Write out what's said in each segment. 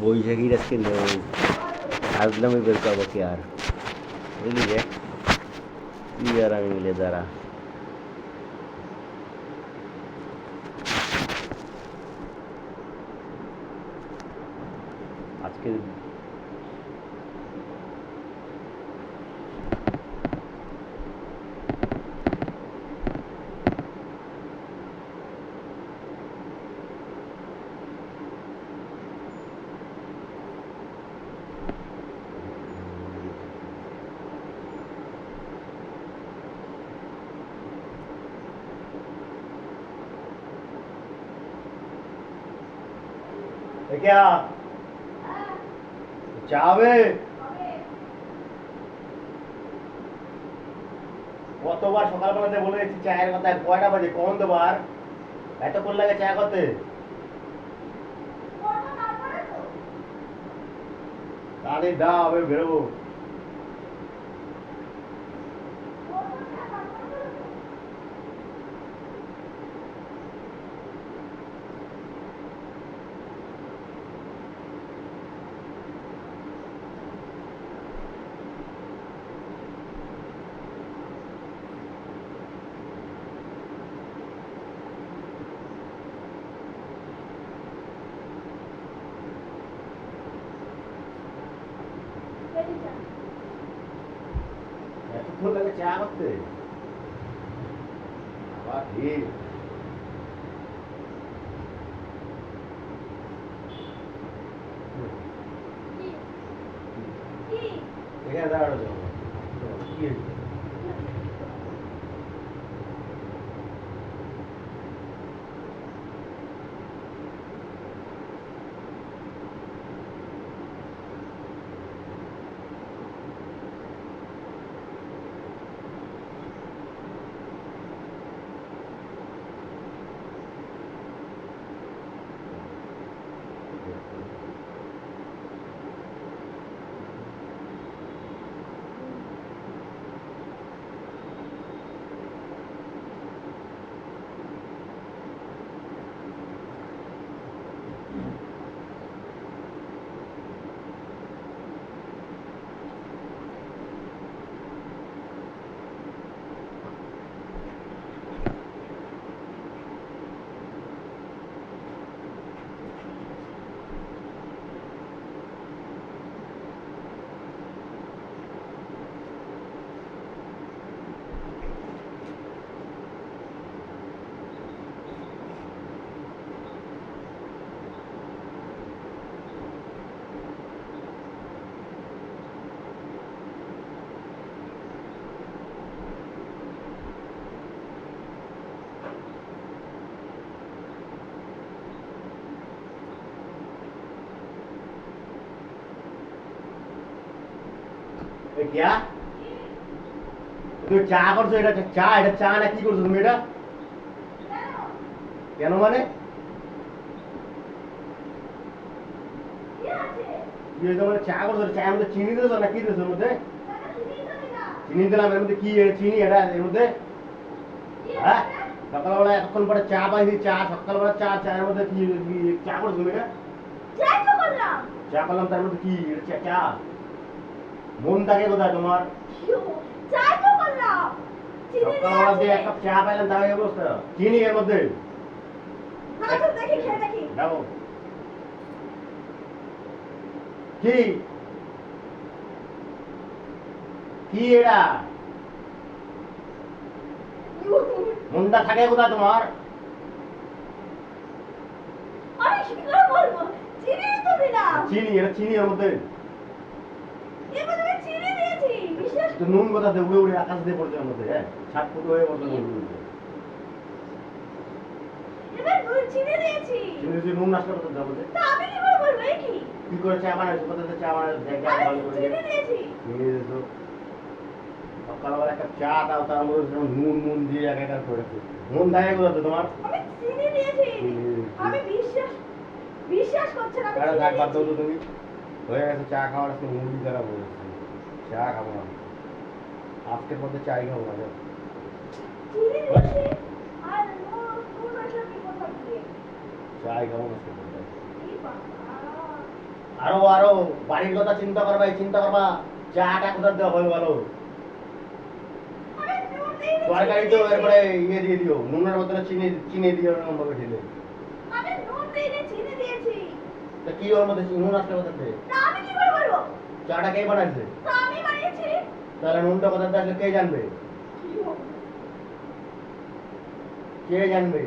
বৈশাখীর আজকে নেই, আসলামই বের করবো কি আর, বুঝলি রে? তুই আর আমি মিলে দাঁড়া আজকে। क्या চাবে? কতবার সকালবেলাতে বলে দিচ্ছি চায়ের কথা, কয়টা বাজে কোন দেবার? এতক্ষণ লাগে চা করতে? তাহলে দাও, আমি বেরোবো। এতক্ষণ লাগে চা করতে? আবার ঠিক এখানে দাঁড়ানো যাবো কি হয়েছে? क्या তুমি চা করছো? এটা চা? এটা চা না কি করছো তুমি? এটা কেন মানে কি হয়েছে? মানে চা করছো, চায়ের মধ্যে চিনি দিয়েছো না কি দিয়েছো? এর মধ্যে চিনি দিলাম, এর মধ্যে কি চিনি এটা এর মধ্যে? হ্যাঁ, সকালবেলা এতক্ষণ পরে চা পাইছি, চা সকালবেলা চা, চায়ের মধ্যে কি চা করছো তুমি? এটা চা করলাম, তার মধ্যে কি চা? মন থাকে কোথায় তোমার? সকালবেলা দিয়ে এক কাপ চা পাইলাম, তাই অবস্থা। চিনি এর মধ্যে? দেখো কি কি এটা? মনটা থাকে কোথায় তোমার? চিনি, এটা চিনি এর মধ্যে? নুন কোথা দিয়ে উড়ে উড়ে আকাশ দিয়ে পড়ছে এর মধ্যে? হ্যাঁ, 7 ফুট হয়ে পড়ছে নুন। চিনি নুন আসলে কোথা দেবো? কি করে চা বানাইছো? কোথা থেকে চা বানাইছো? দেখ ভালো করে চিনি দিয়েছো। সকালবেলা একটা চা দাও, তার মধ্যে নুন নুন দিয়ে একাকার করেছো। মন থাকে কোথা তোমার? থাক, বাদ দাও তো তুমি। হয়ে গেছে চা খাওয়ার, আজকে মুরগি খারাপ হয়ে গেছে। চা খাবো না আজকের মধ্যে, চাই খাবো না। চাই খাবো না। আরো আরো বাড়ির কথা চিন্তা করবা চাটা কোথা দেওয়া হবে ভালো তরকারি তো এরপরে ইয়ে দিয়ে দিও নুনের বদলে চিনি চিনি দিও এরকম ভাবে ঢেলে আমি নুন দিইনি চিনি দিয়েছি তা কি ওর মধ্যে নুন আসলে কোথা থেকে না আমি কি করে বলবো চাটা কে বানাইছে না আমি বানিয়েছি তাহলে নুনটা কোথা থেকে আসলে কে জানবে কি হবে? কে জানবে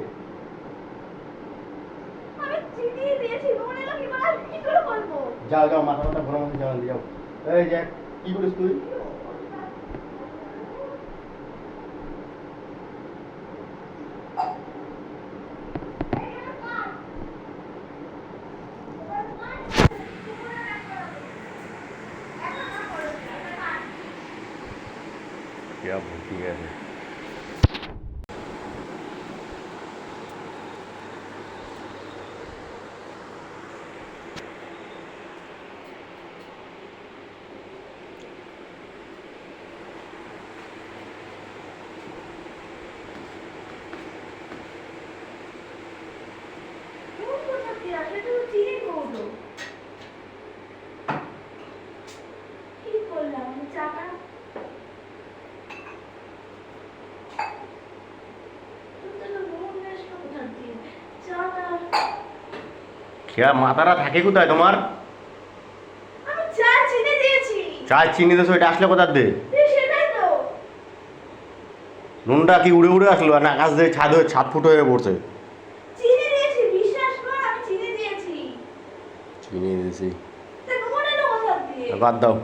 আমি চিনি দিয়েছি নুন এলো কি করে আমি কি করে বলবো যাও যাও মাথা মাথা ঘোরার মধ্যে যাও যাও এই যে কি করিস তুই क्या भूखी है নুন কোথা দিয়ে আসলে তো চিনি কৌটো কি করলাম আমি চাটা क्या মাথাটা থাকে কোথায় তোমার আমি চা চিনি দিয়েছি চা চিনি দিয়েছো এটা আসলে কোথা দিয়ে সেটাই তো নুনটা কি উড়ে উড়ে আসলো না আকাশ দিয়ে ছাদ ফুটো হয়ে পড়ছে চিনি দিয়েছি বিশ্বাস কর আমি চিনি দিয়েছি চিনি দিয়েছি তা নুন এলো কোথা দিয়ে বাদ দাও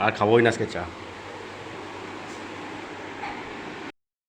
আর খাবোই না আজকে চা